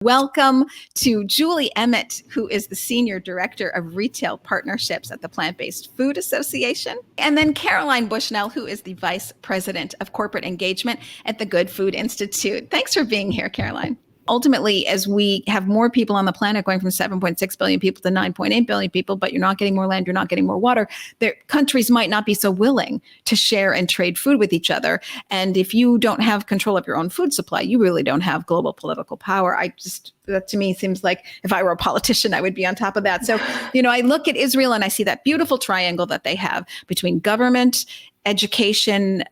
Welcome to Julie Emmett, who is the Senior Director of Retail Partnerships at the Plant-Based Food Association, and then Caroline Bushnell, who is the Vice President of Corporate Engagement at the Good Food Institute. Thanks for being here, Caroline. Ultimately, as we have more people on the planet going from 7.6 billion people to 9.8 billion people, but you're not getting more land, you're not getting more water, countries might not be so willing to share and trade food with each other. And if you don't have control of your own food supply, you really don't have global political power. That to me seems like if I were a politician, I would be on top of that. So, I look at Israel and I see that beautiful triangle that they have between government, education,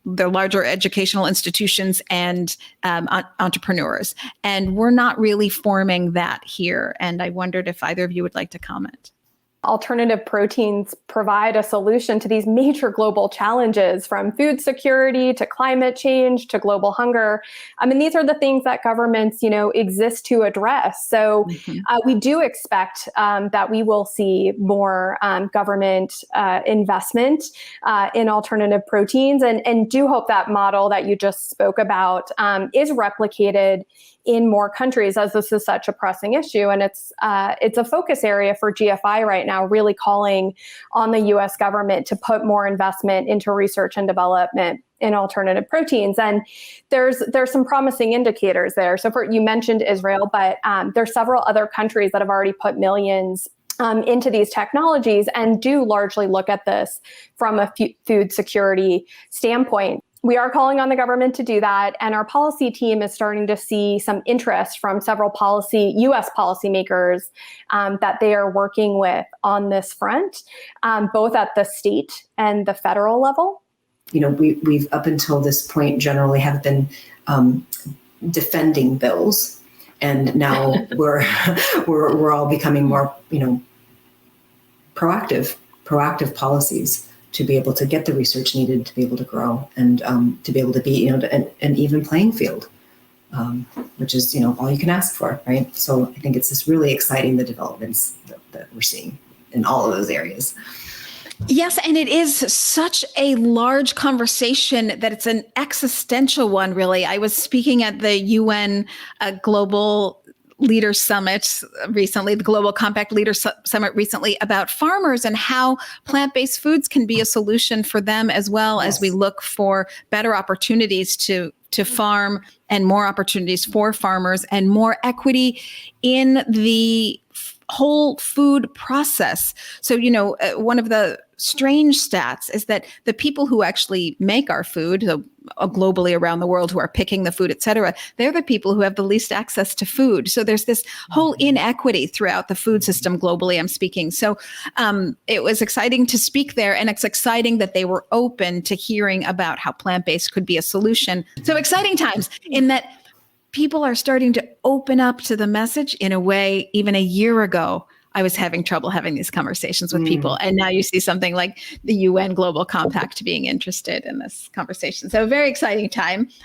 their larger educational institutions, and entrepreneurs. And we're not really forming that here. And I wondered if either of you would like to comment. Alternative proteins provide a solution to these major global challenges, from food security to climate change to global hunger. These are the things that governments, exist to address. So we do expect that we will see more government investment in alternative proteins, and do hope that model that you just spoke about is replicated in more countries, as this is such a pressing issue. And it's a focus area for GFI right now, really calling on the US government to put more investment into research and development in alternative proteins. And there's some promising indicators there. So you mentioned Israel, but there's several other countries that have already put millions into these technologies and do largely look at this from a food security standpoint. We are calling on the government to do that, and our policy team is starting to see some interest from several U.S. policymakers that they are working with on this front, both at the state and the federal level. We've up until this point generally have been defending bills, and now we're all becoming more proactive policies to be able to get the research needed to be able to grow and to be able to be, an even playing field, which is, all you can ask for, right? So I think it's just really exciting, the developments that we're seeing in all of those areas. Yes, and it is such a large conversation that it's an existential one, really. I was speaking at the UN Global Leaders Summit recently, the Global Compact Leaders Summit recently, about farmers and how plant-based foods can be a solution for them, as well as we look for better opportunities to farm and more opportunities for farmers and more equity in the whole food process. So, one of the strange stats is that the people who actually make our food, globally around the world, who are picking the food, et cetera, they're the people who have the least access to food. So there's this whole inequity throughout the food system globally, I'm speaking. So it was exciting to speak there, and it's exciting that they were open to hearing about how plant-based could be a solution. So exciting times in that people are starting to open up to the message in a way. Even a year ago, I was having trouble having these conversations with people. And now you see something like the UN Global Compact being interested in this conversation. So a very exciting time.